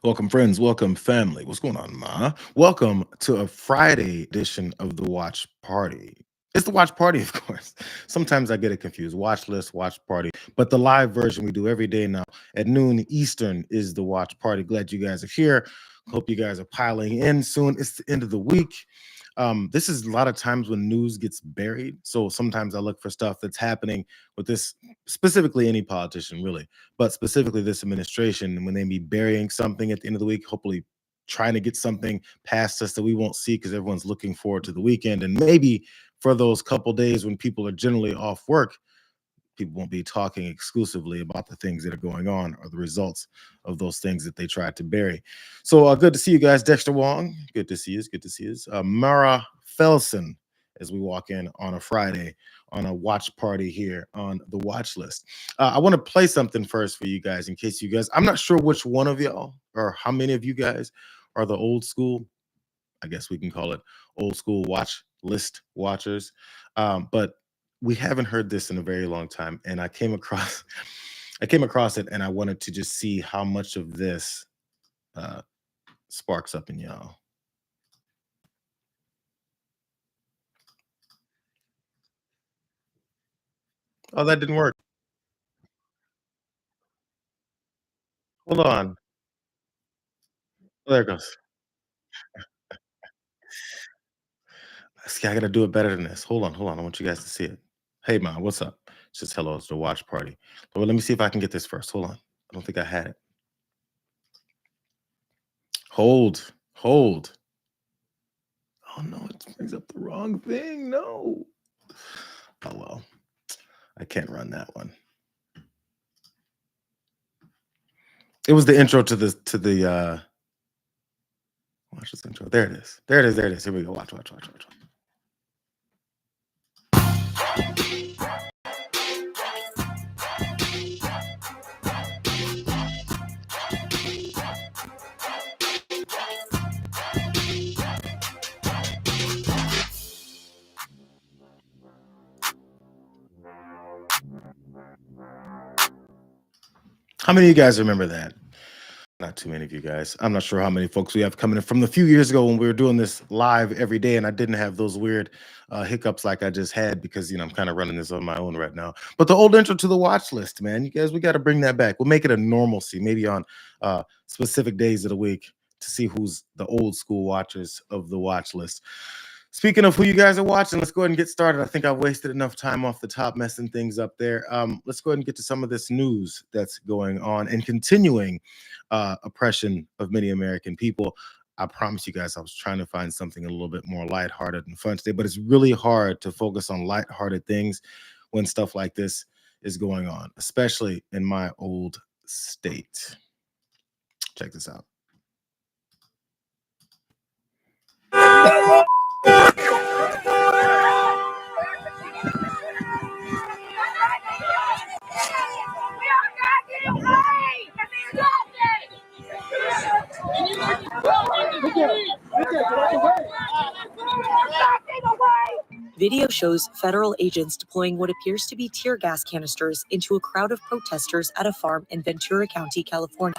Welcome, friends. Welcome, family. What's going on, Ma? Welcome to a Friday edition of the Watch Party. It's the Watch Party, of course. Sometimes I get it confused. Watch list, watch party. But the live version we do every day now at noon Eastern is the Watch Party. Glad you guys are here. Hope you guys are piling in soon. It's the end of the week. This is a lot of times when news gets buried. So sometimes I look for stuff that's happening with this, specifically any politician, really, but specifically this administration. When they be burying something at the end of the week, hopefully trying to get something past us that we won't see because everyone's looking forward to the weekend. And maybe for those couple days when people are generally off work, people won't be talking exclusively about the things that are going on or the results of those things that they tried to bury. So good to see you guys. Dexter Wong, good to see you. Good to see you. Mara Felson, as we walk in on a Friday on a watch party here on the watch list. I want to play something first for you guys in case you guys, I'm not sure which one of y'all or how many of you guys are the old school, I guess we can call it old school watch list watchers. But we haven't heard this in a very long time, and I came across it, and I wanted to just see how much of this uh, sparks up in y'all. Oh, that didn't work. Hold on. Oh, there it goes. See, I gotta do it better than this. Hold on, hold on. I want you guys to see it. Hey, man, what's up? It's just hello. It's the watch party. Well, let me see if I can get this first. Hold on. I don't think I had it. Hold, hold. Oh no, it brings up the wrong thing. No. Oh well, I can't run that one. It was the intro to the watch this intro. There it is. There it is. There it is. Here we go. Watch, watch, watch, watch. How many of you guys remember that? Not too many of you guys. I'm not sure how many folks we have coming in from the few years ago when we were doing this live every day, and I didn't have those weird hiccups like I just had because I'm kind of running this on my own right now. But the old intro to the watch list, man, you guys, we got to bring that back. We'll make it a normalcy, maybe on specific days of the week to see who's the old school watchers of the watch list. Speaking of who you guys are watching, let's go ahead and get started. I think I've wasted enough time off the top messing things up there. Let's go ahead and get to some of this news that's going on and continuing oppression of many American people. I promise you guys, I was trying to find something a little bit more lighthearted and fun today, but it's really hard to focus on lighthearted things when stuff like this is going on, especially in my old state. Check this out. Video shows federal agents deploying what appears to be tear gas canisters into a crowd of protesters at a farm in Ventura County, California.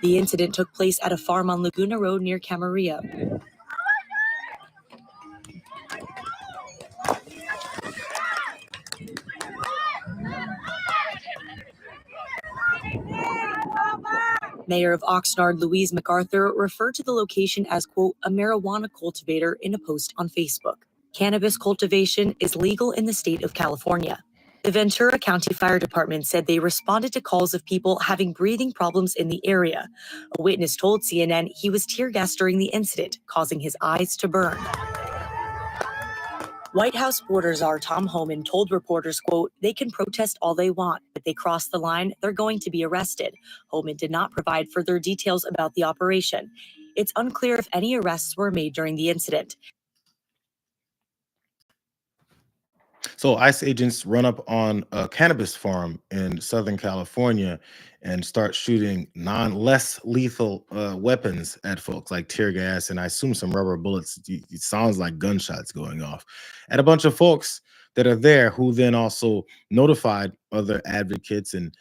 The incident took place at a farm on Laguna Road near Camarillo. Mayor of Oxnard, Louise MacArthur, referred to the location as, quote, a marijuana cultivator in a post on Facebook. Cannabis cultivation is legal in the state of California. The Ventura County Fire Department said they responded to calls of people having breathing problems in the area. A witness told CNN he was tear gassed during the incident, causing his eyes to burn. White House border czar Tom Homan told reporters, quote, they can protest all they want. If they cross the line, they're going to be arrested. Homan did not provide further details about the operation. It's unclear if any arrests were made during the incident. So ICE agents run up on a cannabis farm in Southern California and start shooting less lethal weapons at folks like tear gas and I assume some rubber bullets. It sounds like gunshots going off at a bunch of folks that are there who then also notified other advocates and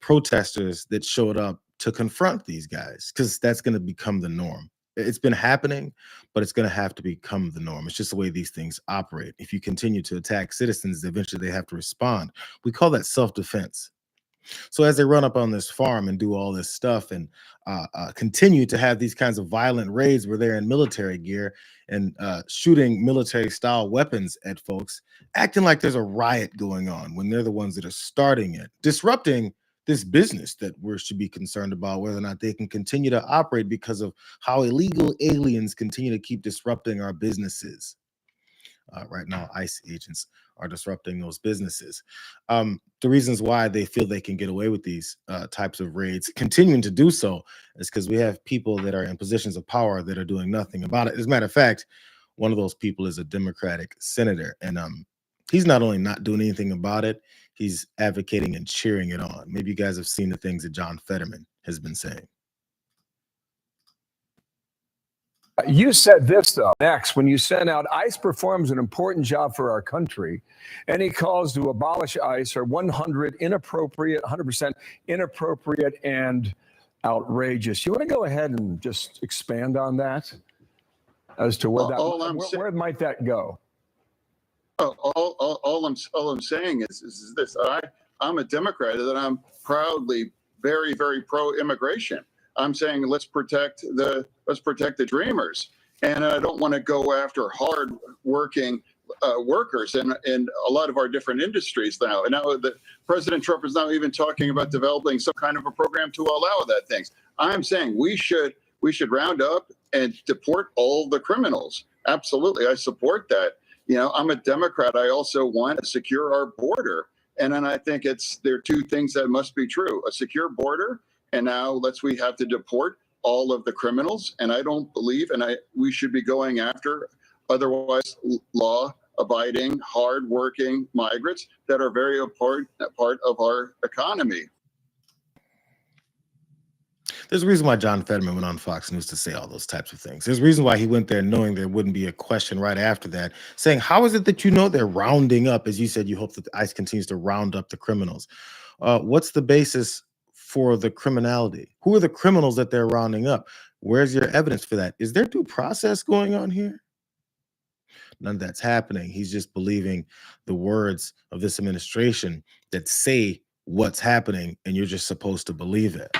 protesters that showed up to confront these guys, because that's going to become the norm. It's been happening, but it's going to have to become the norm. It's just the way these things operate. If you continue to attack citizens, eventually they have to respond. We call that self-defense. So as they run up on this farm and do all this stuff and continue to have these kinds of violent raids where they're in military gear and shooting military style weapons at folks, acting like there's a riot going on when they're the ones that are starting it, disrupting this business that we should be concerned about whether or not they can continue to operate because of how illegal aliens continue to keep disrupting our businesses. Right now, ICE agents are disrupting those businesses. The reasons why they feel they can get away with these types of raids, continuing to do so, is because we have people that are in positions of power that are doing nothing about it. As a matter of fact, one of those people is a Democratic senator, and he's not only not doing anything about it, he's advocating and cheering it on. Maybe you guys have seen the things that John Fetterman has been saying. You said this, though, next, when you sent out ICE performs an important job for our country. Any calls to abolish ICE are 100% inappropriate and outrageous. You want to go ahead and just expand on that as to where where might that go? All I'm saying is this: I'm a Democrat and I'm proudly very, very pro-immigration. I'm saying let's protect the dreamers, and I don't want to go after hard-working workers in a lot of our different industries now. And now that President Trump is now even talking about developing some kind of a program to allow that things. I'm saying we should round up and deport all the criminals. Absolutely, I support that. You know, I'm a Democrat. I also want to secure our border, and then I think there are two things that must be true: a secure border. And now we have to deport all of the criminals. And I don't believe, we should be going after otherwise law-abiding, hard-working migrants that are very important part of our economy. There's a reason why John Fetterman went on Fox News to say all those types of things. There's a reason why he went there knowing there wouldn't be a question right after that, saying, how is it that you know they're rounding up? As you said, you hope that the ICE continues to round up the criminals. What's the basis for the criminality? Who are the criminals that they're rounding up? Where's your evidence for that? Is there due process going on here? None of that's happening. He's just believing the words of this administration that say what's happening, and you're just supposed to believe it.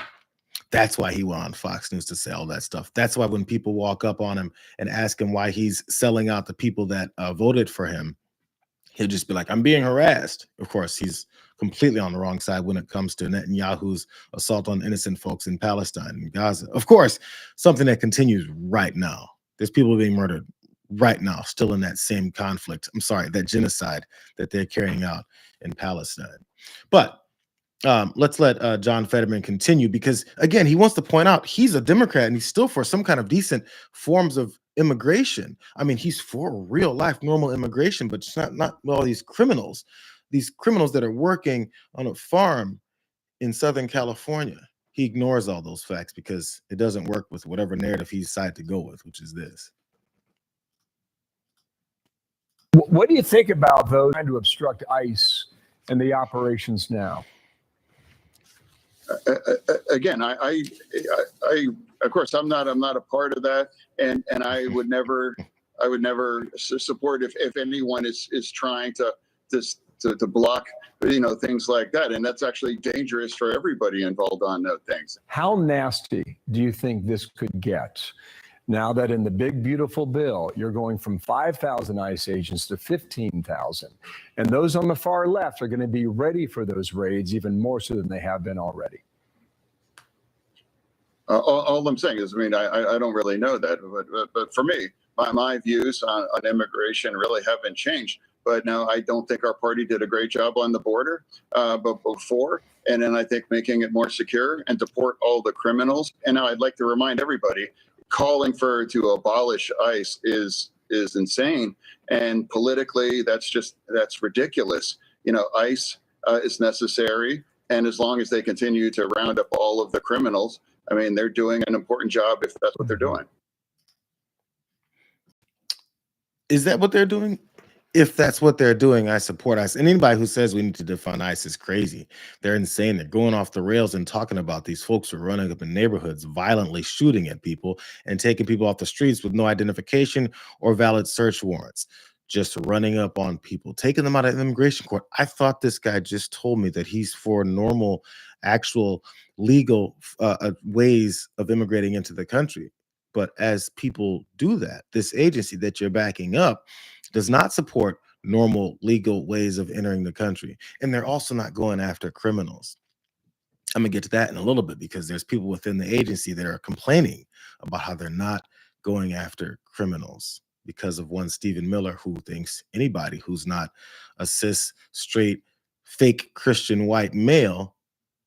That's why he went on Fox News to say all that stuff. That's why when people walk up on him and ask him why he's selling out the people that voted for him, he'll just be like, I'm being harassed. Of course, he's completely on the wrong side when it comes to Netanyahu's assault on innocent folks in Palestine and Gaza. Of course, something that continues right now. There's people being murdered right now, still in that same conflict. I'm sorry, that genocide that they're carrying out in Palestine. But let's let John Fetterman continue, because, again, he wants to point out he's a Democrat and he's still for some kind of decent forms of immigration. I mean, he's for real life, normal immigration, but it's not all these criminals that are working on a farm in Southern California. He ignores all those facts because it doesn't work with whatever narrative he decided to go with, which is this. What do you think about those trying to obstruct ICE and the operations now? Again, I of course I'm not a part of that, and I would never support if anyone is trying to block things like that, and that's actually dangerous for everybody involved on those things. How nasty do you think this could get now that in the big beautiful bill you're going from 5,000 ICE agents to 15,000, and those on the far left are going to be ready for those raids even more so than they have been already? All I'm saying is, I don't really know that, but for me, my views on immigration really haven't changed. But no, I don't think our party did a great job on the border but before. And then I think making it more secure and deport all the criminals. And now I'd like to remind everybody, calling to abolish ICE is insane. And politically, that's ridiculous. ICE is necessary. And as long as they continue to round up all of the criminals, they're doing an important job if that's what they're doing. Is that what they're doing? If that's what they're doing, I support ICE. And anybody who says we need to defund ICE is crazy. They're insane. They're going off the rails and talking about these folks who are running up in neighborhoods, violently shooting at people and taking people off the streets with no identification or valid search warrants, just running up on people, taking them out of immigration court. I thought this guy just told me that he's for normal, actual, legal ways of immigrating into the country. But as people do that, this agency that you're backing up does not support normal legal ways of entering the country. And they're also not going after criminals. I'm going to get to that in a little bit because there's people within the agency that are complaining about how they're not going after criminals because of one Stephen Miller, who thinks anybody who's not a cis, straight, fake Christian white male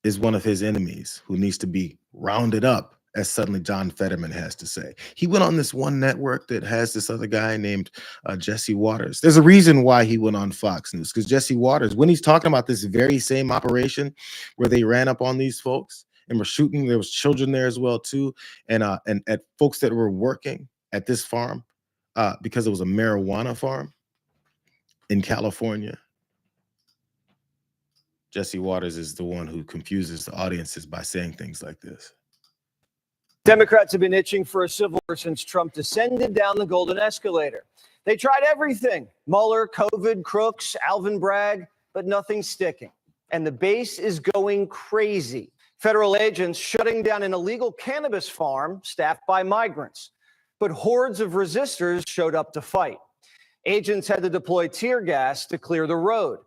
is one of his enemies who needs to be rounded up, as suddenly John Fetterman has to say. He went on this one network that has this other guy named Jesse Waters. There's a reason why he went on Fox News, because Jesse Waters, when he's talking about this very same operation where they ran up on these folks and were shooting, there was children there as well too, and at folks that were working at this farm because it was a marijuana farm in California. Jesse Waters is the one who confuses the audiences by saying things like this. Democrats have been itching for a civil war since Trump descended down the golden escalator. They tried everything: Mueller, COVID, crooks, Alvin Bragg, but nothing's sticking. And the base is going crazy. Federal agents shutting down an illegal cannabis farm staffed by migrants. But hordes of resistors showed up to fight. Agents had to deploy tear gas to clear the road.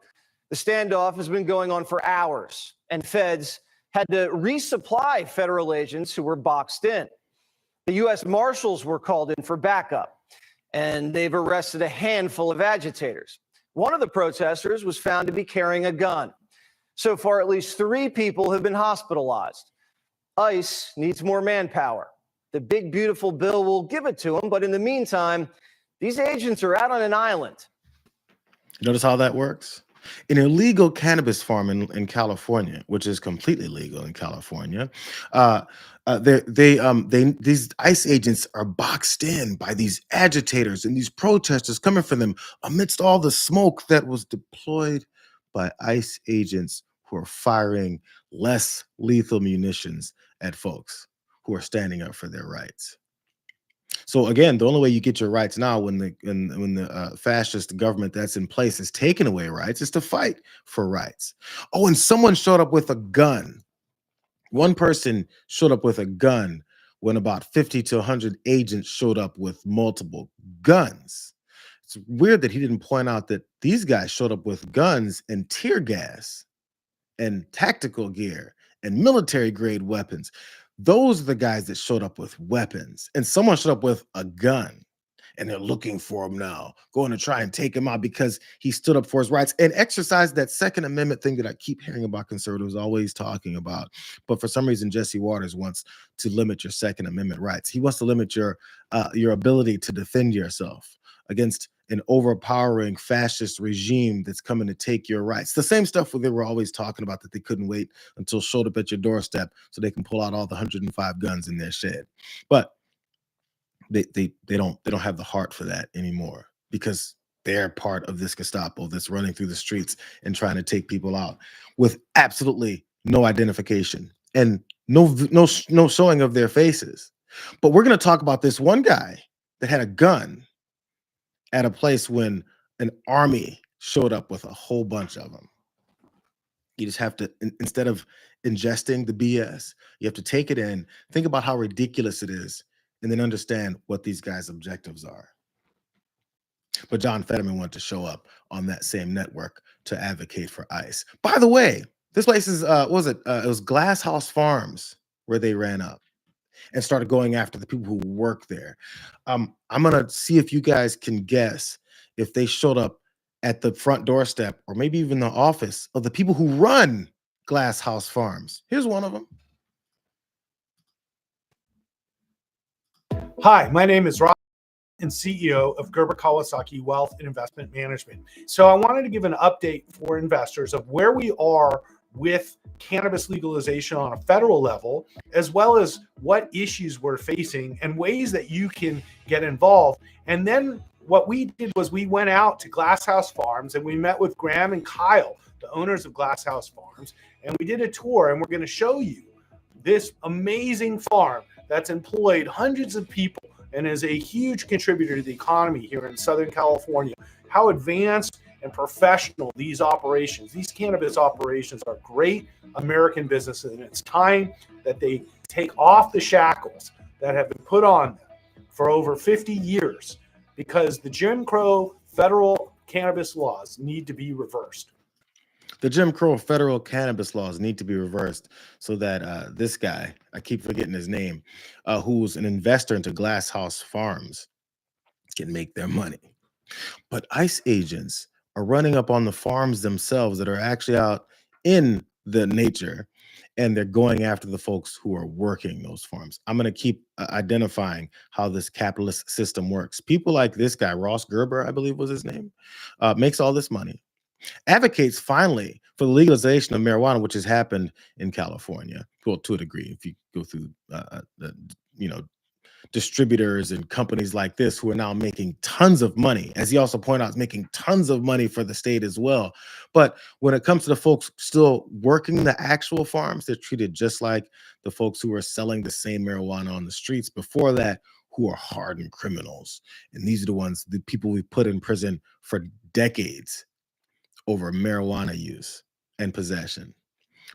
The standoff has been going on for hours, and feds had to resupply federal agents who were boxed in. The U.S. Marshals were called in for backup, and they've arrested a handful of agitators. One of the protesters was found to be carrying a gun. So far, at least 3 people have been hospitalized. ICE needs more manpower. The big, beautiful bill will give it to them, but in the meantime, these agents are out on an island. Notice how that works? An illegal cannabis farm in California, which is completely legal in California, these ICE agents are boxed in by these agitators and these protesters coming for them amidst all the smoke that was deployed by ICE agents who are firing less lethal munitions at folks who are standing up for their rights. So again, the only way you get your rights now when the fascist government that's in place is taking away rights is to fight for rights. Oh, and someone showed up with a gun. One person showed up with a gun when about 50 to 100 agents showed up with multiple guns. It's weird that he didn't point out that these guys showed up with guns and tear gas and tactical gear and military grade weapons. Those are the guys that showed up with weapons, and someone showed up with a gun, and they're looking for him now, going to try and take him out because he stood up for his rights and exercised that Second Amendment thing that I keep hearing about conservatives always talking about. But for some reason, Jesse Waters wants to limit your Second Amendment rights. He wants to limit your ability to defend yourself against an overpowering fascist regime that's coming to take your rights. The same stuff they were always talking about, that they couldn't wait until showed up at your doorstep so they can pull out all the 105 guns in their shed. But they don't have the heart for that anymore, because they're part of this Gestapo that's running through the streets and trying to take people out with absolutely no identification and no showing of their faces. But we're going to talk about this one guy that had a gun at a place when an army showed up with a whole bunch of them. You just have to, instead of ingesting the BS, you have to take it in, think about how ridiculous it is, and then understand what these guys' objectives are. But John Fetterman wanted to show up on that same network to advocate for ICE. By the way, this place is, it was Glass House Farms where they ran up and started going after the people who work there. I'm gonna see if you guys can guess if they showed up at the front doorstep or maybe even the office of the people who run Glass House Farms. Here's one of them. Hi, my name is Rob and CEO of Gerber Kawasaki Wealth and Investment Management. So I wanted to give an update for investors of where we are with cannabis legalization on a federal level, as well as what issues we're facing and ways that you can get involved. And then what we did was we went out to Glasshouse Farms and we met with Graham and Kyle, the owners of Glasshouse Farms, and we did a tour, and we're going to show you this amazing farm that's employed hundreds of people and is a huge contributor to the economy here in Southern California. How advanced and professional these cannabis operations are. Great American businesses, and it's time that they take off the shackles that have been put on them for over 50 years, because the Jim Crow federal cannabis laws need to be reversed. The Jim Crow federal cannabis laws need to be reversed so that this guy, I keep forgetting his name, who's an investor into Glasshouse Farms, can make their money. But ICE agents are running up on the farms themselves that are actually out in the nature, and they're going after the folks who are working those farms. I'm going to keep identifying how this capitalist system works. People like this guy, Ross Gerber, I believe was his name, makes all this money, advocates finally for the legalization of marijuana, which has happened in California, well, to a degree, if you go through distributors and companies like this who are now making tons of money. As he also pointed out, is making tons of money for the state as well. But when it comes to the folks still working the actual farms, they're treated just like the folks who are selling the same marijuana on the streets before that, who are hardened criminals. And these are the people we put in prison for decades over marijuana use and possession.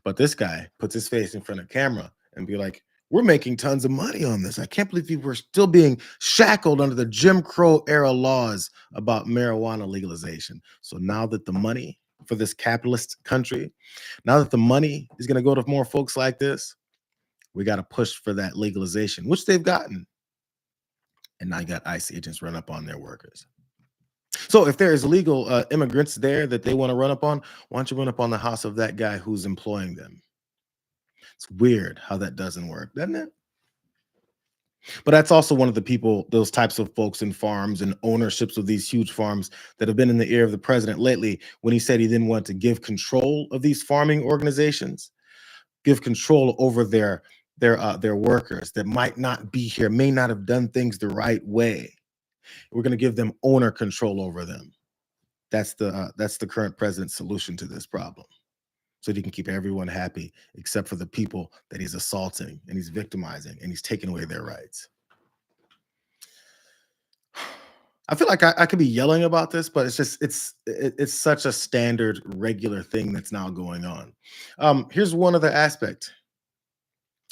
But this guy puts his face in front of camera and be like, we're making tons of money on this. I can't believe we're still being shackled under the Jim Crow era laws about marijuana legalization. So now that the money for this capitalist country, now that the money is going to go to more folks like this, we got to push for that legalization, which they've gotten. And now you got ICE agents run up on their workers. So if there is illegal immigrants there that they want to run up on, why don't you run up on the house of that guy who's employing them? It's weird how that doesn't work, doesn't it? But that's also one of the people, those types of folks in farms and ownerships of these huge farms that have been in the ear of the president lately when he said he didn't want to give control of these farming organizations, give control over their workers that might not be here, may not have done things the right way. We're going to give them owner control over them. That's the current president's solution to this problem, so that he can keep everyone happy except for the people that he's assaulting and he's victimizing and he's taking away their rights. I feel like I could be yelling about this, but it's such a standard, regular thing that's now going on. Here's one other aspect.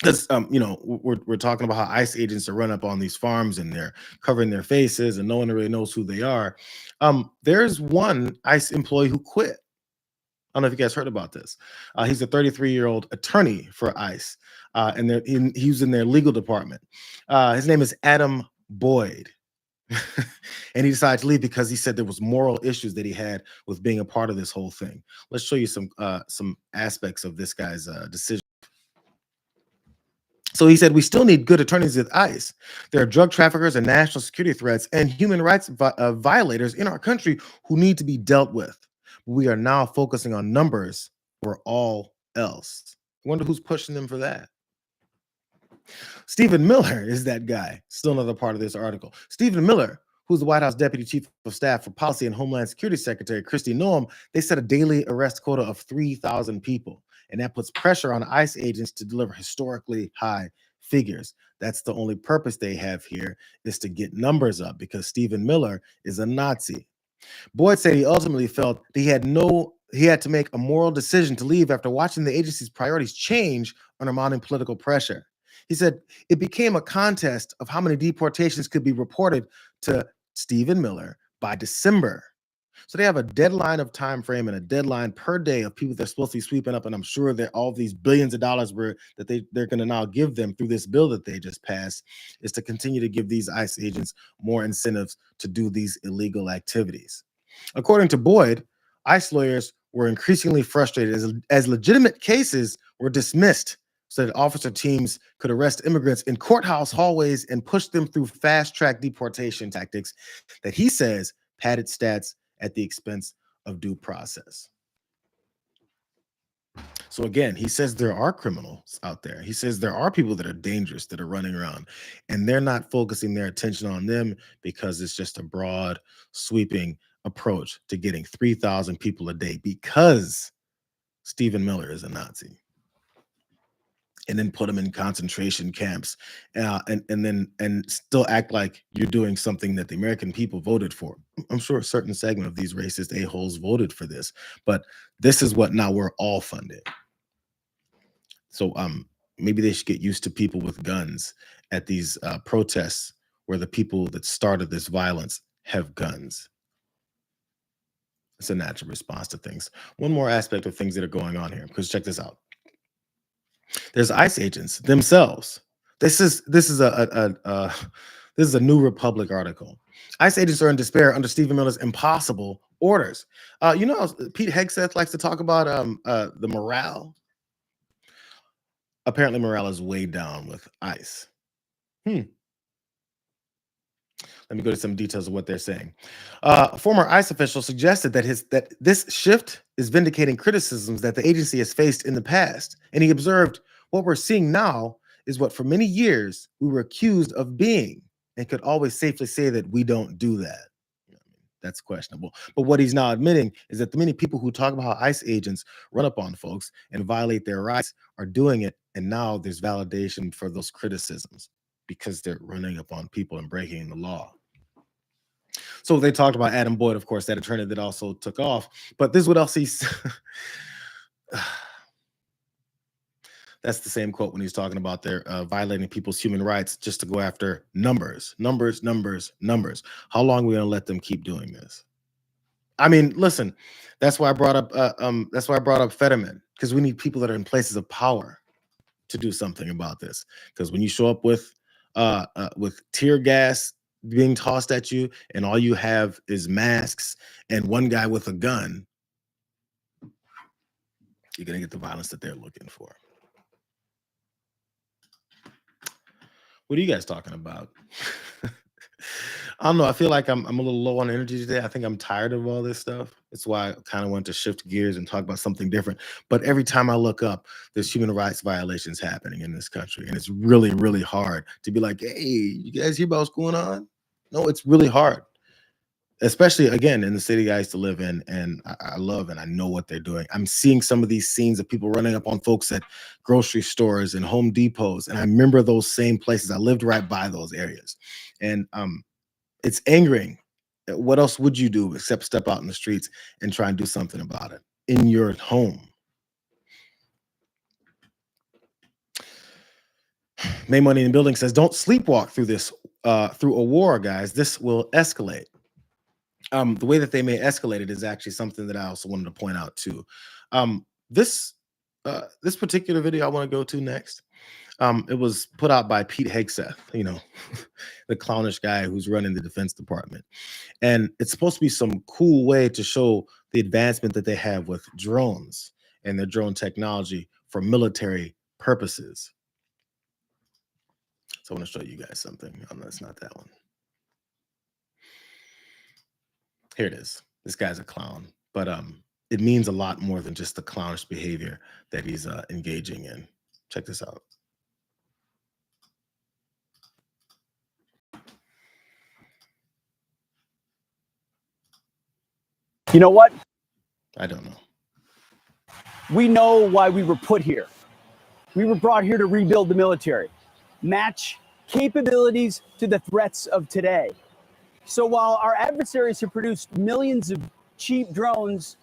Because we're talking about how ICE agents are run up on these farms and they're covering their faces and no one really knows who they are. There's one ICE employee who quit. I don't know if you guys heard about this. He's a 33-year-old attorney for ICE, and he's in their legal department. His name is Adam Boyd, and he decided to leave because he said there was moral issues that he had with being a part of this whole thing. Let's show you some aspects of this guy's decision. So he said, we still need good attorneys at ICE. There are drug traffickers and national security threats and human rights violators in our country who need to be dealt with. We are now focusing on numbers for all else. I wonder who's pushing them for that. Stephen Miller is that guy. Still another part of this article. Stephen Miller, who's the White House Deputy Chief of Staff for Policy and Homeland Security Secretary Kristi Noem, they set a daily arrest quota of 3,000 people. And that puts pressure on ICE agents to deliver historically high figures. That's the only purpose they have here, is to get numbers up, because Stephen Miller is a Nazi. Boyd said he ultimately felt that he had to make a moral decision to leave after watching the agency's priorities change under mounting political pressure. He said it became a contest of how many deportations could be reported to Stephen Miller by December. So they have a deadline of time frame and a deadline per day of people they're supposed to be sweeping up. And I'm sure that all these billions of dollars that they're going to now give them through this bill that they just passed is to continue to give these ICE agents more incentives to do these illegal activities. According to Boyd, ICE lawyers were increasingly frustrated as legitimate cases were dismissed so that officer teams could arrest immigrants in courthouse hallways and push them through fast-track deportation tactics that he says padded stats at the expense of due process. So again, he says there are criminals out there. He says there are people that are dangerous that are running around, and they're not focusing their attention on them because it's just a broad, sweeping approach to getting 3,000 people a day because Stephen Miller is a Nazi. And then put them in concentration camps, and still act like you're doing something that the American people voted for. I'm sure a certain segment of these racist a-holes voted for this, but this is what now we're all funded. So maybe they should get used to people with guns at these protests where the people that started this violence have guns. It's a natural response to things. One more aspect of things that are going on here, because check this out. There's ICE agents themselves. This is a New Republic article. ICE agents are in despair under Stephen Miller's impossible orders. You know, Pete Hegseth likes to talk about the morale. Apparently, morale is way down with ICE. Let me go to some details of what they're saying. A former ICE official suggested that this shift is vindicating criticisms that the agency has faced in the past. And he observed, what we're seeing now is what for many years we were accused of being, and could always safely say that we don't do that. That's questionable. But what he's now admitting is that the many people who talk about how ICE agents run up on folks and violate their rights are doing it. And now there's validation for those criticisms because they're running up on people and breaking the law. So they talked about Adam Boyd, of course, that attorney that also took off. But this is what else he's... That's the same quote when he's talking about they're violating people's human rights just to go after numbers. How long are we going to let them keep doing this? I mean, listen, that's why I brought up Fetterman, because we need people that are in places of power to do something about this. Because when you show up with tear gas being tossed at you, and all you have is masks and one guy with a gun, you're gonna get the violence that they're looking for. What are you guys talking about? I don't know. I feel like I'm a little low on energy today. I think I'm tired of all this stuff. That's why I kind of want to shift gears and talk about something different. But every time I look up, there's human rights violations happening in this country. And it's really, really hard to be like, hey, you guys hear about what's going on? No, it's really hard. Especially, again, in the city I used to live in, and I love and I know what they're doing. I'm seeing some of these scenes of people running up on folks at grocery stores and Home Depots, and I remember those same places. I lived right by those areas, and it's angering. What else would you do except step out in the streets and try and do something about it in your home? May Money in the Building says, don't sleepwalk through this, through a war, guys. This will escalate. The way that they may escalate it is actually something that I also wanted to point out too. This particular video I want to go to next. It was put out by Pete Hegseth, you know, the clownish guy who's running the Defense Department. And it's supposed to be some cool way to show the advancement that they have with drones and their drone technology for military purposes. So I want to show you guys something. Oh, no, it's not that one. Here it is. This guy's a clown, but it means a lot more than just the clownish behavior that he's engaging in. Check this out. You know what? I don't know. We know why we were put here. We were brought here to rebuild the military, match capabilities to the threats of today. So while our adversaries have produced millions of cheap drones,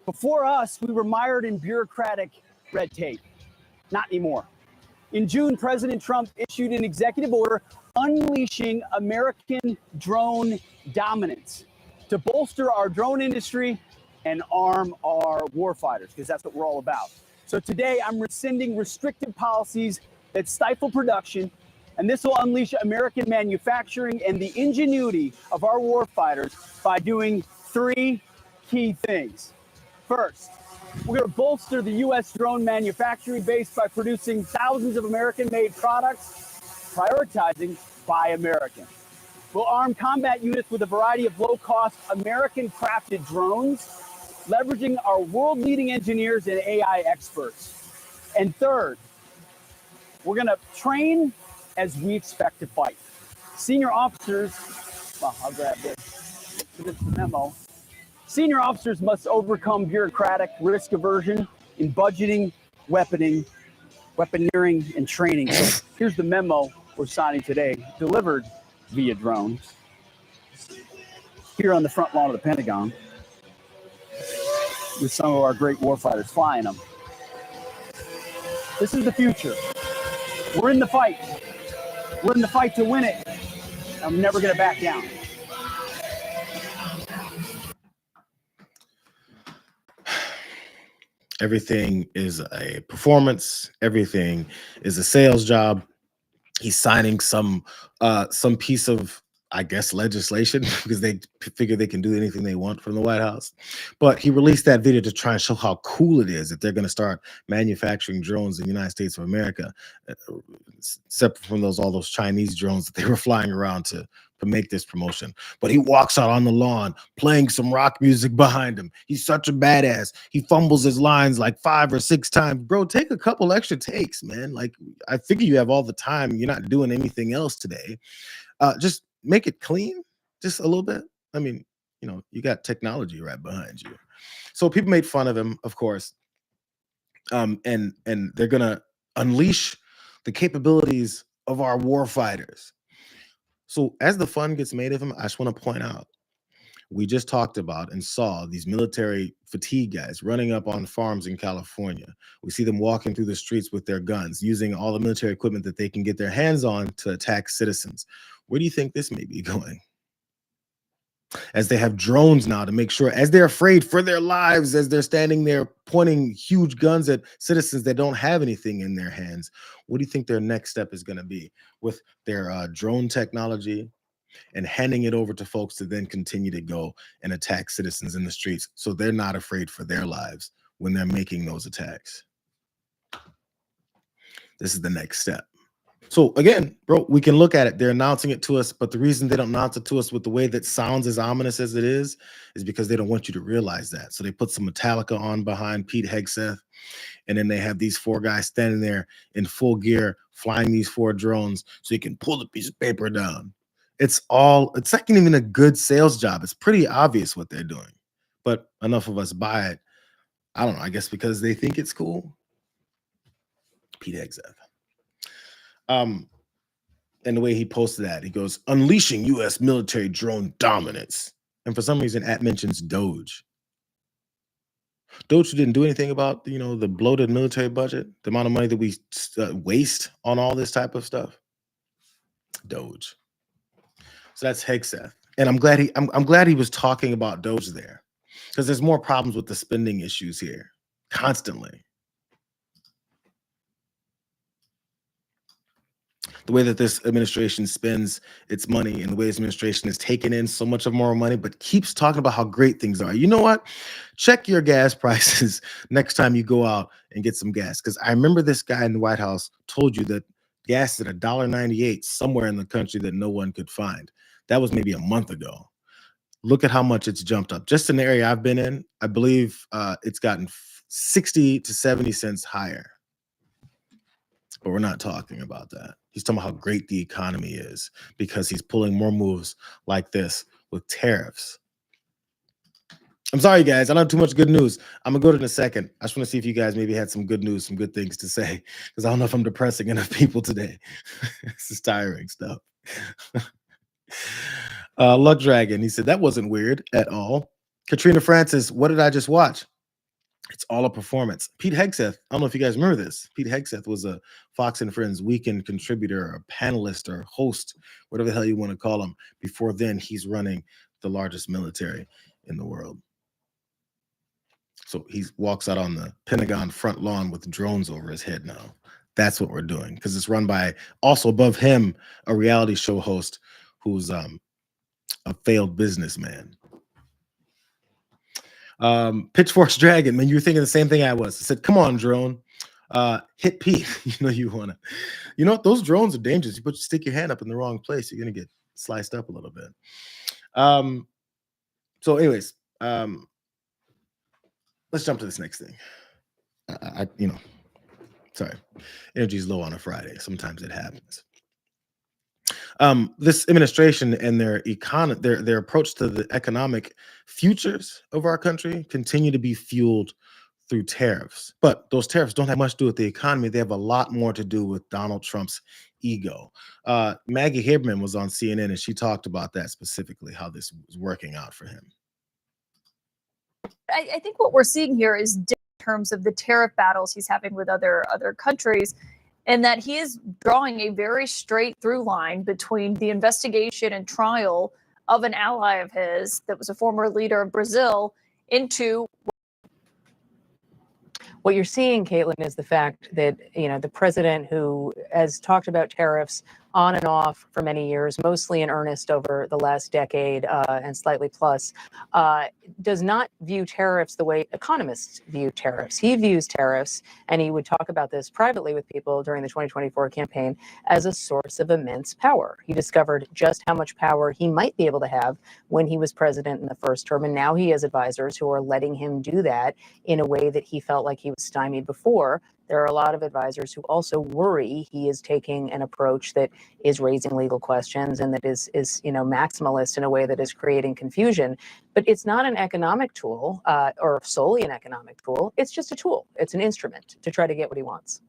before us, we were mired in bureaucratic red tape. Not anymore. In June, President Trump issued an executive order unleashing American drone dominance to bolster our drone industry and arm our warfighters, because that's what we're all about. So today, I'm rescinding restrictive policies that stifle production, and this will unleash American manufacturing and the ingenuity of our warfighters by doing three key things. First, we're going to bolster the U.S. drone manufacturing base by producing thousands of American-made products, prioritizing Buy American. We'll arm combat units with a variety of low-cost American-crafted drones, leveraging our world-leading engineers and AI experts. And third, we're going to train as we expect to fight. Senior officers, well, I'll grab this. This is the memo. Senior officers must overcome bureaucratic risk aversion in budgeting, weaponeering, and training. So here's the memo we're signing today, delivered via drones here on the front lawn of the Pentagon with some of our great warfighters flying them. This is the future. We're in the fight. We're in the fight to win it. I'm never going to back down. Everything is a performance. Everything is a sales job. He's signing some piece of, I guess, legislation because they figure they can do anything they want from the White House. But he released that video to try and show how cool it is that they're going to start manufacturing drones in the United States of America, separate from all those Chinese drones that they were flying around to make this promotion. But he walks out on the lawn playing some rock music behind him. He's such a badass. He fumbles his lines like 5 or 6 times. Bro, take a couple extra takes, man. Like, I figure you have all the time. You're not doing anything else today. Just make it clean just a little bit. I mean, you know, you got technology right behind you. So people made fun of him, of course. And they're going to unleash the capabilities of our war fighters. So as the fun gets made of him, I just want to point out, we just talked about and saw these military fatigue guys running up on farms in California. We see them walking through the streets with their guns, using all the military equipment that they can get their hands on to attack citizens. Where do you think this may be going? As they have drones now to make sure, as they're afraid for their lives, as they're standing there pointing huge guns at citizens that don't have anything in their hands, what do you think their next step is going to be with their drone technology and handing it over to folks to then continue to go and attack citizens in the streets so they're not afraid for their lives when they're making those attacks? This is the next step. So again, bro, we can look at it. They're announcing it to us, but the reason they don't announce it to us with the way that sounds as ominous as it is because they don't want you to realize that. So they put some Metallica on behind Pete Hegseth, and then they have these 4 guys standing there in full gear, flying these 4 drones so you can pull the piece of paper down. It's not even a good sales job. It's pretty obvious what they're doing, but enough of us buy it. I don't know, I guess because they think it's cool. Pete Hegseth. And the way he posted that, he goes, unleashing U.S. military drone dominance. And for some reason, at mentions Doge. Doge didn't do anything about, you know, the bloated military budget, the amount of money that we waste on all this type of stuff. Doge. So that's Hegseth. And I'm glad he was talking about Doge there, because there's more problems with the spending issues here constantly. The way that this administration spends its money and the way this administration has taken in so much of more money, but keeps talking about how great things are. You know what? Check your gas prices next time you go out and get some gas. Because I remember this guy in the White House told you that gas is at $1.98 somewhere in the country that no one could find. That was maybe a month ago. Look at how much it's jumped up. Just in the area I've been in, I believe it's gotten 60 to 70 cents higher. But we're not talking about that. He's talking about how great the economy is because he's pulling more moves like this with tariffs. I'm sorry, guys. I don't have too much good news. I'm going to go to it in a second. I just want to see if you guys maybe had some good news, some good things to say, because I don't know if I'm depressing enough people today. This is tiring stuff. Luck Dragon, he said, that wasn't weird at all. Katrina Francis, what did I just watch? It's all a performance. Pete Hegseth, I don't know if you guys remember this. Pete Hegseth was a Fox and Friends weekend contributor, or panelist, or host, whatever the hell you want to call him. Before then, he's running the largest military in the world. So he walks out on the Pentagon front lawn with drones over his head now. That's what we're doing, because it's run by, also above him, a reality show host who's a failed businessman. Pitchforks Dragon, man, you were thinking the same thing I was. I said, come on, drone. Hit Pete. You want to. You know what? Those drones are dangerous. You stick your hand up in the wrong place, you're going to get sliced up a little bit. So anyways, let's jump to this next thing. Sorry, energy's low on a Friday. Sometimes it happens. This administration and their approach to the economic futures of our country continue to be fueled through tariffs. But those tariffs don't have much to do with the economy. They have a lot more to do with Donald Trump's ego. Maggie Haberman was on CNN and she talked about that specifically, how this was working out for him. I think what we're seeing here is in terms of the tariff battles he's having with other countries, and that he is drawing a very straight through line between the investigation and trial of an ally of his that was a former leader of Brazil into what you're seeing, Caitlin, is the fact that, the president who has talked about tariffs on and off for many years, mostly in earnest over the last decade and slightly plus, does not view tariffs the way economists view tariffs. He views tariffs, and he would talk about this privately with people during the 2024 campaign, as a source of immense power. He discovered just how much power he might be able to have when he was president in the first term, and now he has advisors who are letting him do that in a way that he felt like he was stymied before. There are a lot of advisors who also worry he is taking an approach that is raising legal questions and that is maximalist in a way that is creating confusion. But it's not an economic tool or solely an economic tool. It's just a tool. It's an instrument to try to get what he wants.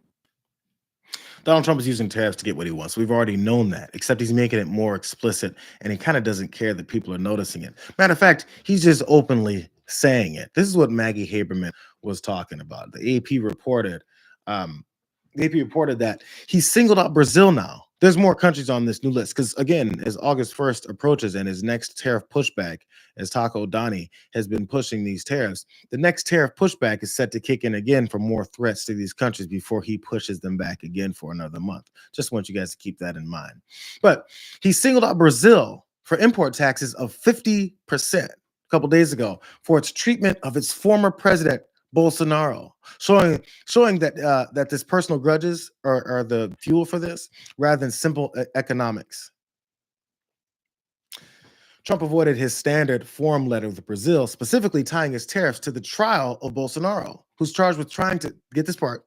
Donald Trump is using tariffs to get what he wants. We've already known that, except he's making it more explicit, and he kind of doesn't care that people are noticing it. Matter of fact, he's just openly saying it. This is what Maggie Haberman was talking about. The AP reported that he singled out Brazil now. There's more countries on this new list because, again, as August 1st approaches and his next tariff pushback, as Taco Donnie has been pushing these tariffs, the next tariff pushback is set to kick in again for more threats to these countries before he pushes them back again for another month. Just want you guys to keep that in mind. But he singled out Brazil for import taxes of 50% a couple days ago for its treatment of its former president, Bolsonaro, showing that this personal grudges are the fuel for this rather than simple economics. Trump avoided his standard forum letter with Brazil, specifically tying his tariffs to the trial of Bolsonaro, who's charged with trying to get this part.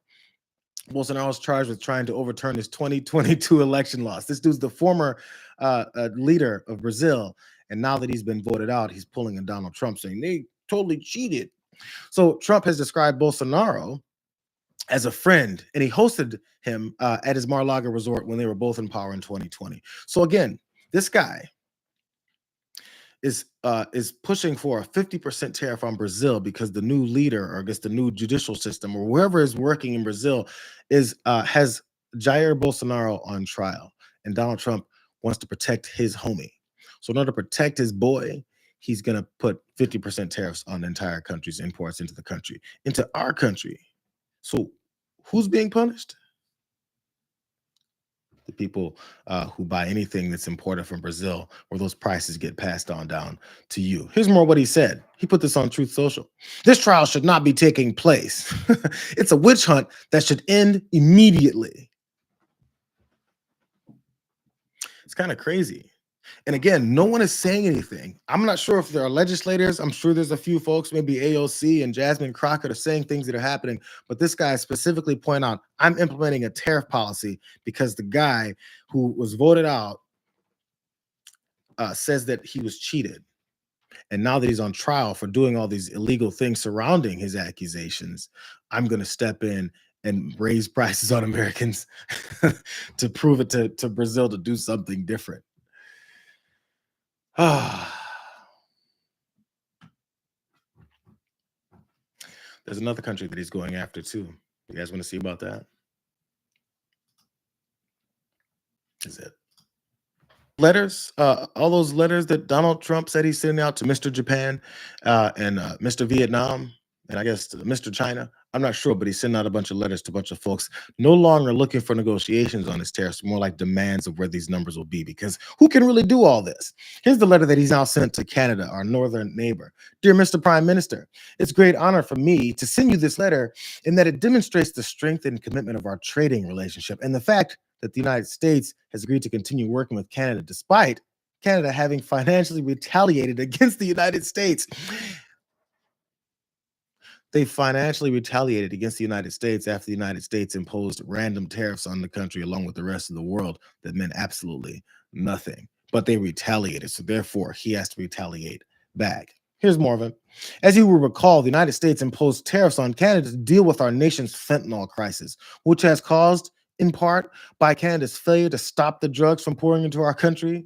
Bolsonaro's charged with trying to overturn his 2022 election loss. This dude's the former leader of Brazil, and now that he's been voted out, he's pulling in Donald Trump, saying they totally cheated. So Trump has described Bolsonaro as a friend, and he hosted him at his Mar-a-Lago resort when they were both in power in 2020. So again, this guy is pushing for a 50% tariff on Brazil because the new leader, or I guess the new judicial system, or whoever is working in Brazil, has Jair Bolsonaro on trial, and Donald Trump wants to protect his homie. So in order to protect his boy, he's going to put 50% tariffs on the entire country's imports into the country, into our country. So who's being punished? The people who buy anything that's imported from Brazil, where those prices get passed on down to you. Here's more what he said. He put this on Truth Social. This trial should not be taking place. It's a witch hunt that should end immediately. It's kind of crazy. And again, no one is saying anything. I'm not sure if there are legislators. I'm sure there's a few folks, maybe AOC and Jasmine Crockett, are saying things that are happening. But this guy specifically pointed out, I'm implementing a tariff policy because the guy who was voted out says that he was cheated. And now that he's on trial for doing all these illegal things surrounding his accusations, I'm going to step in and raise prices on Americans to prove it to Brazil to do something different. There's another country that he's going after too. You guys want to see about that? Is it letters? All those letters that Donald Trump said he's sending out to Mr. Japan and Mr. Vietnam, and I guess Mr. China. I'm not sure, but he's sending out a bunch of letters to a bunch of folks, no longer looking for negotiations on his tariffs, more like demands of where these numbers will be, because who can really do all this? Here's the letter that he's now sent to Canada, our northern neighbor. Dear Mr. Prime Minister, it's great honor for me to send you this letter in that it demonstrates the strength and commitment of our trading relationship and the fact that the United States has agreed to continue working with Canada despite Canada having financially retaliated against the United States. they financially retaliated against the United States after the United States imposed random tariffs on the country along with the rest of the world that meant absolutely nothing. But they retaliated, so therefore he has to retaliate back. Here's more of it. As you will recall, the United States imposed tariffs on Canada to deal with our nation's fentanyl crisis, which has caused, in part, by Canada's failure to stop the drugs from pouring into our country.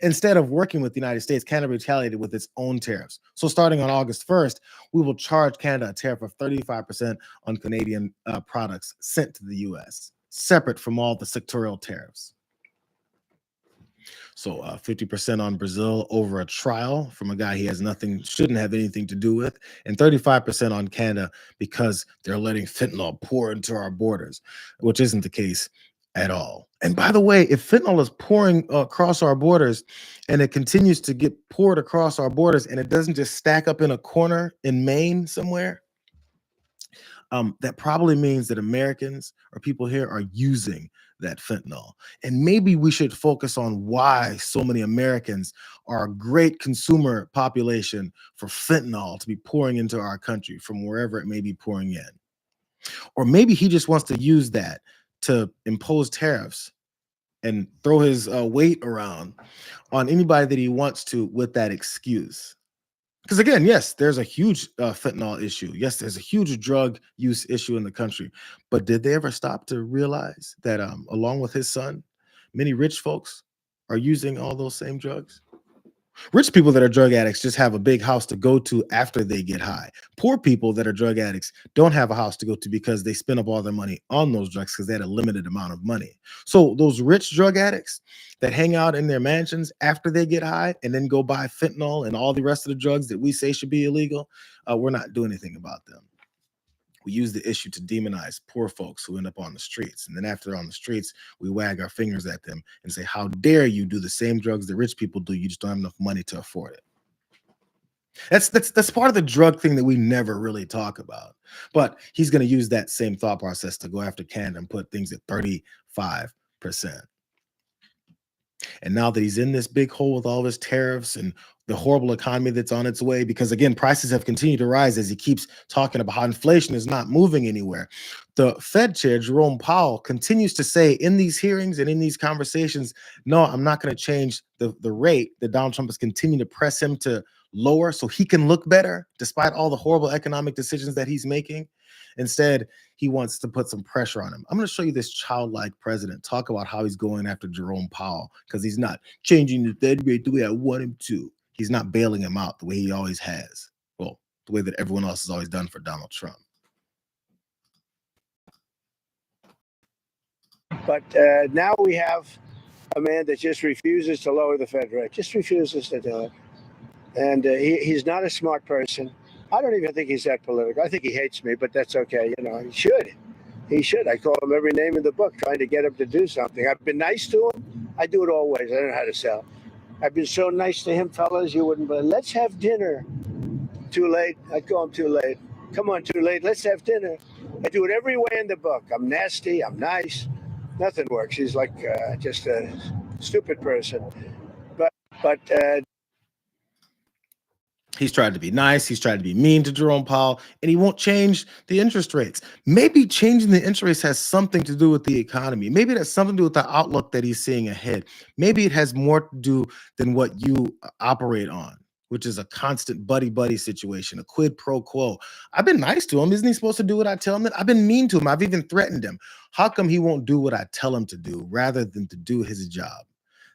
Instead of working with the United States, Canada retaliated with its own tariffs. So starting on August 1st, we will charge Canada a tariff of 35% on Canadian products sent to the US, separate from all the sectorial tariffs. So 50% on Brazil over a trial from a guy he has nothing, shouldn't have anything to do with, and 35% on Canada because they're letting fentanyl pour into our borders, which isn't the case at all. And by the way, if fentanyl is pouring across our borders and it continues to get poured across our borders and it doesn't just stack up in a corner in Maine somewhere, that probably means that Americans or people here are using that fentanyl. And maybe we should focus on why so many Americans are a great consumer population for fentanyl to be pouring into our country from wherever it may be pouring in. Or maybe he just wants to use that to impose tariffs and throw his weight around on anybody that he wants to with that excuse. Because again, yes, there's a huge fentanyl issue. Yes, there's a huge drug use issue in the country. But did they ever stop to realize that along with his son, many rich folks are using all those same drugs? Rich people that are drug addicts just have a big house to go to after they get high. Poor people that are drug addicts don't have a house to go to because they spend up all their money on those drugs because they had a limited amount of money. So those rich drug addicts that hang out in their mansions after they get high and then go buy fentanyl and all the rest of the drugs that we say should be illegal, we're not doing anything about them. We use the issue to demonize poor folks who end up on the streets. And then after they're on the streets, we wag our fingers at them and say, how dare you do the same drugs that rich people do? You just don't have enough money to afford it. That's part of the drug thing that we never really talk about. But he's going to use that same thought process to go after Canada and put things at 35%. And now that he's in this big hole with all his tariffs and the horrible economy that's on its way, because again, prices have continued to rise as he keeps talking about how inflation is not moving anywhere. The Fed chair, Jerome Powell, continues to say in these hearings and in these conversations, no, I'm not going to change the rate that Donald Trump has continued to press him to lower so he can look better despite all the horrible economic decisions that he's making. Instead, he wants to put some pressure on him. I'm going to show you this childlike president talk about how he's going after Jerome Powell because he's not changing the Fed rate the way I want him to. He's not bailing him out the way he always has. Well, the way that everyone else has always done for Donald Trump. But now we have a man that just refuses to lower the Fed rate, just refuses to do it. And he's not a smart person. I don't even think he's that political. I think he hates me, but that's okay. You know, he should. He should. I call him every name in the book, trying to get him to do something. I've been nice to him. I do it always. I don't know how to sell. I've been so nice to him, fellas, you wouldn't believe. Let's have dinner. Too late. I call him too late. Come on, too late. Let's have dinner. I do it every way in the book. I'm nasty. I'm nice. Nothing works. He's like just a stupid person. But he's tried to be nice. He's tried to be mean to Jerome Powell, and he won't change the interest rates. Maybe changing the interest rates has something to do with the economy. Maybe it has something to do with the outlook that he's seeing ahead. Maybe it has more to do than what you operate on, which is a constant buddy-buddy situation, a quid pro quo. I've been nice to him. Isn't he supposed to do what I tell him? I've been mean to him. I've even threatened him. How come he won't do what I tell him to do rather than to do his job?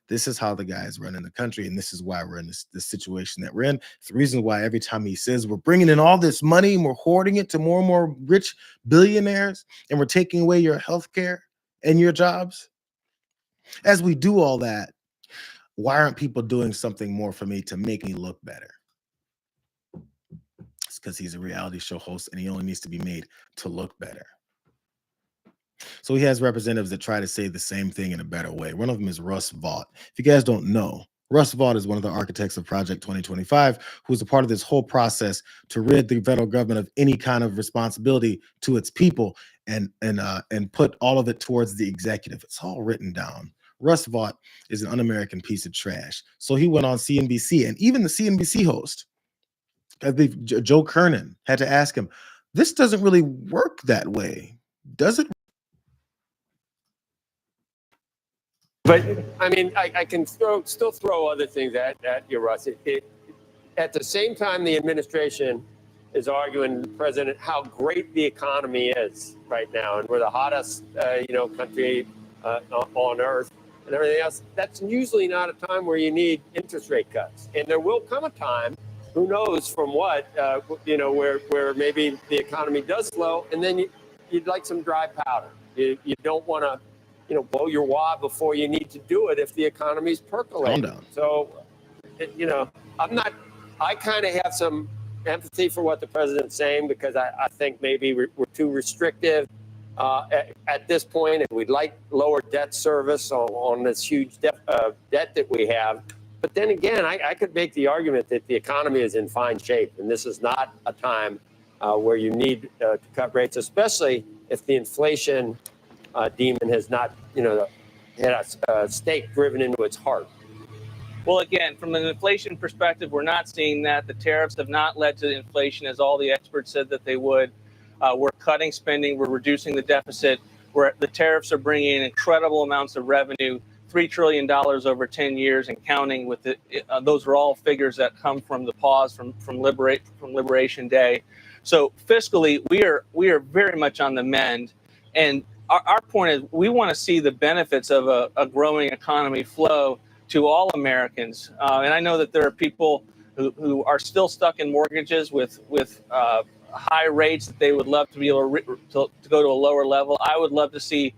This is how the guy is running the country, and this is why we're in this situation that we're in. It's the reason why every time he says we're bringing in all this money and we're hoarding it to more and more rich billionaires, and we're taking away your health care and your jobs. As we do all that, why aren't people doing something more for me to make me look better? It's because he's a reality show host, and he only needs to be made to look better. So he has representatives that try to say the same thing in a better way. One of them is Russ Vought. If you guys don't know, Russ Vought is one of the architects of Project 2025, who's a part of this whole process to rid the federal government of any kind of responsibility to its people and put all of it towards the executive. It's all written down. Russ Vought is an un-American piece of trash. So he went on CNBC, and even the CNBC host, I believe Joe Kernan, had to ask him, This doesn't really work that way, does it? But I mean, I can still throw other things at you, Russ. At the same time, the administration is arguing to the president how great the economy is right now, and we're the hottest, country on earth, and everything else. That's usually not a time where you need interest rate cuts, and there will come a time. Who knows from what, where maybe the economy does slow, and then you'd like some dry powder. You don't want to, blow your wad before you need to do it if the economy's percolating. So, I kind of have some empathy for what the president's saying, because I think maybe we're too restrictive at this point, and we'd like lower debt service on this huge debt that we have. But then again, I could make the argument that the economy is in fine shape, and this is not a time where you need to cut rates, especially if the inflation demon has not, had a stake driven into its heart. Well, again, from an inflation perspective, we're not seeing that. The tariffs have not led to inflation as all the experts said that they would. We're cutting spending. We're reducing the deficit. The tariffs are bringing in incredible amounts of revenue, $3 trillion over 10 years and counting. With those are all figures that come from the pause from Liberation Day. So fiscally, we are very much on the mend. And our point is we want to see the benefits of a growing economy flow to all Americans. And I know that there are people who are still stuck in mortgages with high rates that they would love to be able to go to a lower level. I would love to see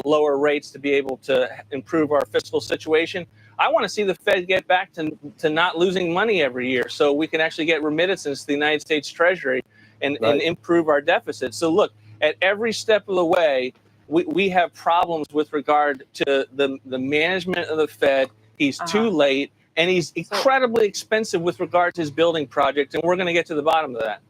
lower rates to be able to improve our fiscal situation. I want to see the Fed get back to not losing money every year, so we can actually get remittances to the United States Treasury and improve our deficit. So look, at every step of the way, we have problems with regard to the management of the Fed. He's too late, and he's incredibly expensive with regard to his building project, and we're going to get to the bottom of that.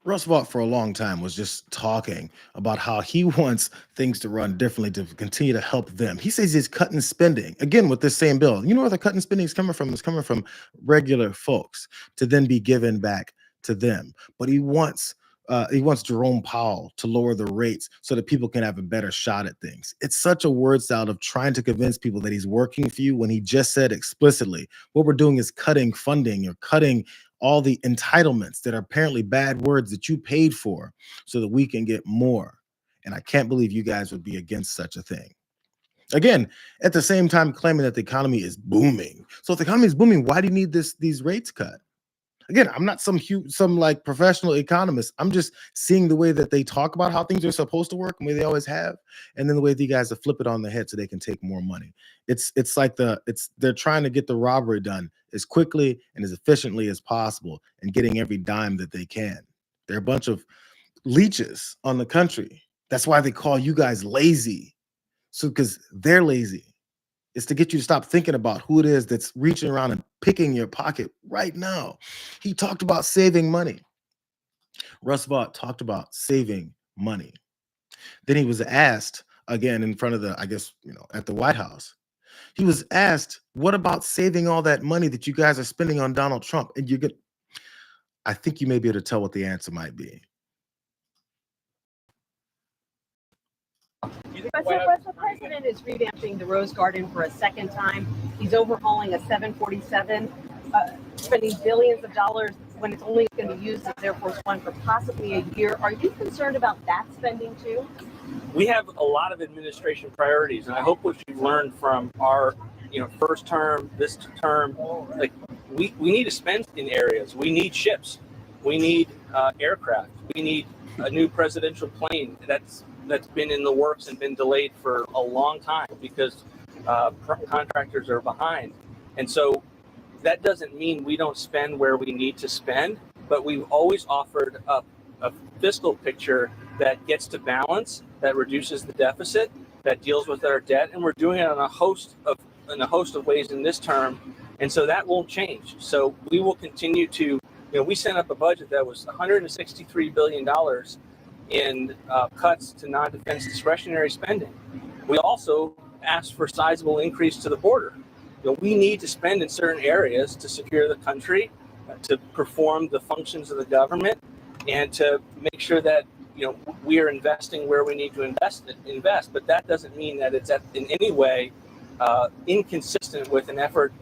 Roosevelt, for a long time, was just talking about how he wants things to run differently to continue to help them. He says he's cutting spending, again, with this same bill. You know where the cutting spending is coming from? It's coming from regular folks to then be given back to them. But he wants Jerome Powell to lower the rates so that people can have a better shot at things. It's such a word salad of trying to convince people that he's working for you when he just said explicitly, what we're doing is cutting funding or cutting all the entitlements that are apparently bad words that you paid for so that we can get more. And I can't believe you guys would be against such a thing. Again, at the same time claiming that the economy is booming. So if the economy is booming, why do you need these rates cut? Again, I'm not some like professional economist. I'm just seeing the way that they talk about how things are supposed to work, the way they always have, and then the way that you guys have flip it on the head so they can take more money. It's like they're trying to get the robbery done as quickly and as efficiently as possible and getting every dime that they can. They're a bunch of leeches on the country. That's why they call you guys lazy. So because they're lazy. It's to get you to stop thinking about who it is that's reaching around and picking your pocket right now. He talked about saving money. Roosevelt talked about saving money. Then he was asked again in front of at the White House. He was asked, what about saving all that money that you guys are spending on Donald Trump? And I think you may be able to tell what the answer might be. The president is revamping the Rose Garden for a second time. He's overhauling a 747, spending billions of dollars when it's only going to be used as Air Force One for possibly a year. Are you concerned about that spending too? We have a lot of administration priorities, and I hope what you've learned from our first term, this term, like we need to spend in areas. We need ships. We need aircraft. We need a new presidential plane that's been in the works and been delayed for a long time because contractors are behind. And so that doesn't mean we don't spend where we need to spend, but we've always offered a fiscal picture that gets to balance, that reduces the deficit, that deals with our debt, and we're doing it in a host of ways in this term. And so that won't change. So we will continue to, we sent up a budget that was $163 billion in cuts to non-defense discretionary spending. We also asked for a sizable increase to the border. We need to spend in certain areas to secure the country to perform the functions of the government and to make sure that we are investing where we need to invest. But that doesn't mean that it's in any way inconsistent with an effort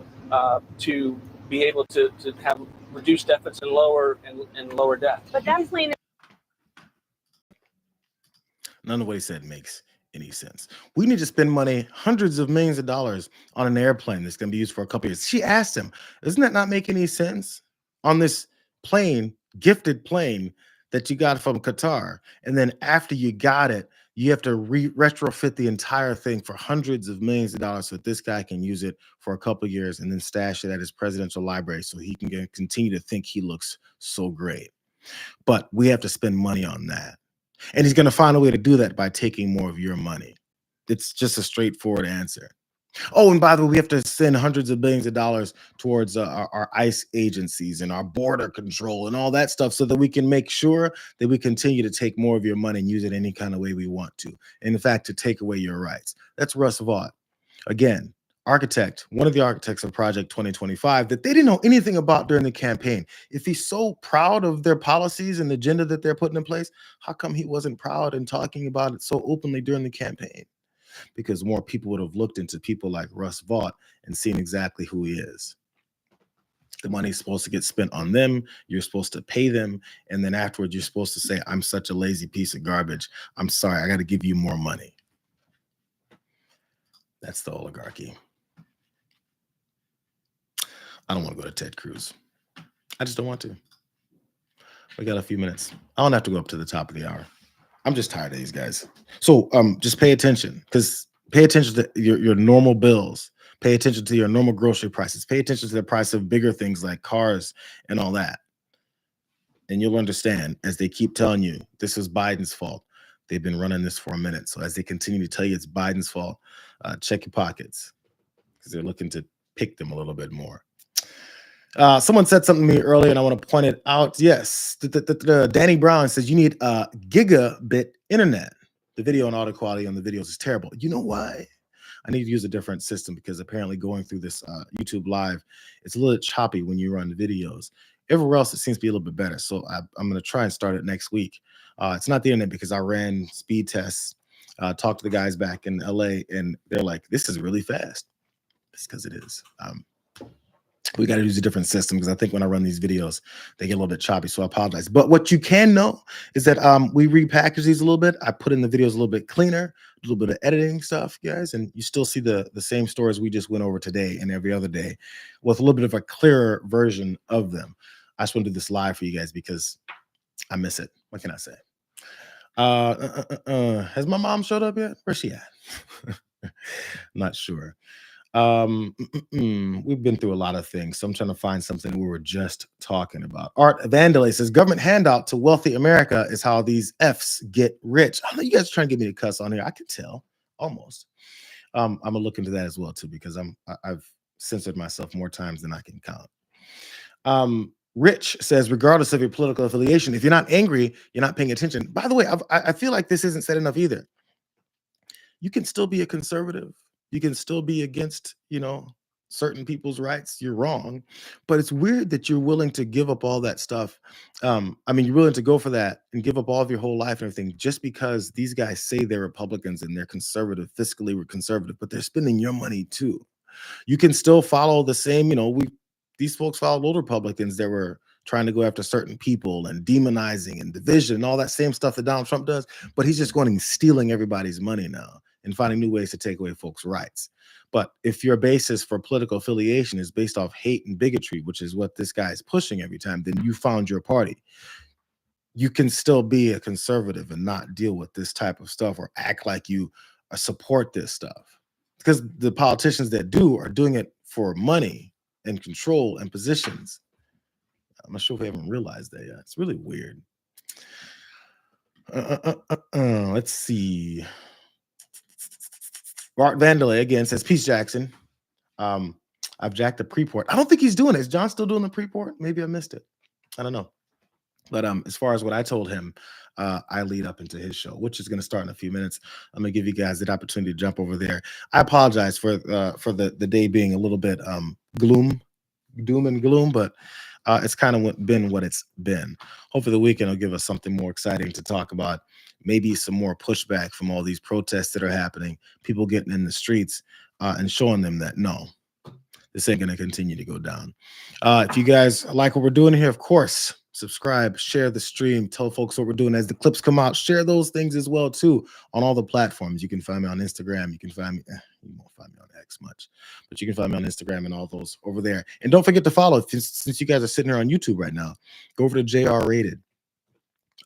to be able to have reduced deficits and lower debt. But that plan. None of what he said makes any sense. We need to spend money, hundreds of millions of dollars, on an airplane that's going to be used for a couple years. She asked him, doesn't that not make any sense? On this plane, gifted plane that you got from Qatar, and then after you got it, you have to retrofit the entire thing for hundreds of millions of dollars so that this guy can use it for a couple years and then stash it at his presidential library so he can continue to think he looks so great. But we have to spend money on that. And he's going to find a way to do that by taking more of your money. It's just a straightforward answer. Oh, and by the way, we have to send hundreds of billions of dollars towards our ICE agencies and our border control and all that stuff so that we can make sure that we continue to take more of your money and use it any kind of way we want to. And in fact, to take away your rights. That's Russ Vought. Again, architect, one of the architects of Project 2025 that they didn't know anything about during the campaign. If he's so proud of their policies and the agenda that they're putting in place, how come he wasn't proud and talking about it so openly during the campaign? Because more people would have looked into people like Russ Vought and seen exactly who he is. The money's supposed to get spent on them. You're supposed to pay them. And then afterwards, you're supposed to say, I'm such a lazy piece of garbage. I'm sorry, I got to give you more money. That's the oligarchy. I don't want to go to Ted Cruz. I just don't want to. We got a few minutes. I don't have to go up to the top of the hour. I'm just tired of these guys. So just pay attention, because pay attention to your normal bills. Pay attention to your normal grocery prices. Pay attention to the price of bigger things like cars and all that. And you'll understand as they keep telling you this is Biden's fault. They've been running this for a minute. So as they continue to tell you it's Biden's fault, check your pockets, because they're looking to pick them a little bit more. Someone said something to me earlier, and I want to point it out. Yes, Danny Brown says you need a gigabit internet. The video and audio quality on the videos is terrible. You know why? I need to use a different system, because apparently going through this YouTube Live, it's a little choppy when you run the videos. Everywhere else, it seems to be a little bit better. So I'm going to try and start it next week. It's not the internet, because I ran speed tests, talked to the guys back in LA, and they're like, this is really fast. It's because it is. We got to use a different system, because I think when I run these videos, they get a little bit choppy. So I apologize. But what you can know is that we repackage these a little bit. I put in the videos a little bit cleaner, a little bit of editing stuff, guys. And you still see the same stories we just went over today and every other day with a little bit of a clearer version of them. I just want to do this live for you guys because I miss it. What can I say? Has my mom showed up yet? Where's she at? Not sure. We've been through a lot of things, so I'm trying to find something we were just talking about. Art Vandalay says government handout to wealthy America is how these F's get rich. I know you guys are trying to get me to cuss on here. I can tell almost. I'm gonna look into that as well too, because I've censored myself more times than I can count. Rich says, regardless of your political affiliation, if you're not angry, you're not paying attention. By the way, I feel like this isn't said enough either. You can still be a conservative. You can still be against, certain people's rights. You're wrong, but it's weird that you're willing to give up all that stuff. You're willing to go for that and give up all of your whole life and everything just because these guys say they're Republicans and they're conservative, fiscally conservative, but they're spending your money too. You can still follow the same, these folks followed old Republicans that were trying to go after certain people and demonizing and division and all that same stuff that Donald Trump does, but he's just going and stealing everybody's money now and finding new ways to take away folks' rights. But if your basis for political affiliation is based off hate and bigotry, which is what this guy is pushing every time, then you found your party. You can still be a conservative and not deal with this type of stuff or act like you support this stuff. Because the politicians that do are doing it for money and control and positions. I'm not sure if they haven't realized that yet. It's really weird. Let's see. Art Vandalay again says, peace, Jackson. I've jacked the pre-port. I don't think he's doing it. Is John still doing the pre-port? Maybe I missed it. I don't know. But as far as what I told him, I lead up into his show, which is going to start in a few minutes. I'm going to give you guys the opportunity to jump over there. I apologize for the day being a little bit doom and gloom, but it's kind of been what it's been. Hopefully the weekend will give us something more exciting to talk about. Maybe some more pushback from all these protests that are happening, people getting in the streets and showing them that no, this ain't going to continue to go down. If you guys like what we're doing here, of course, subscribe, share the stream, tell folks what we're doing as the clips come out. Share those things as well, too, on all the platforms. You can find me on Instagram. You can find me, you won't find me on X much, but you can find me on Instagram and all those over there. And don't forget to follow, since you guys are sitting here on YouTube right now, go over to JR Rated.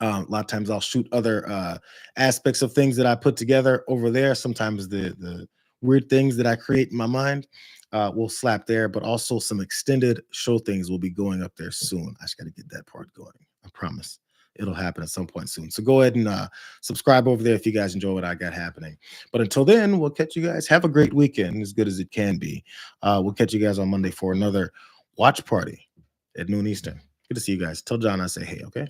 A lot of times I'll shoot other aspects of things that I put together over there. Sometimes the weird things that I create in my mind will slap there, but also some extended show things will be going up there soon. I just got to get that part going. I promise it'll happen at some point soon. So go ahead and subscribe over there if you guys enjoy what I got happening. But until then, we'll catch you guys. Have a great weekend, as good as it can be. We'll catch you guys on Monday for another watch party at noon Eastern. Good to see you guys. Tell John I say hey, okay?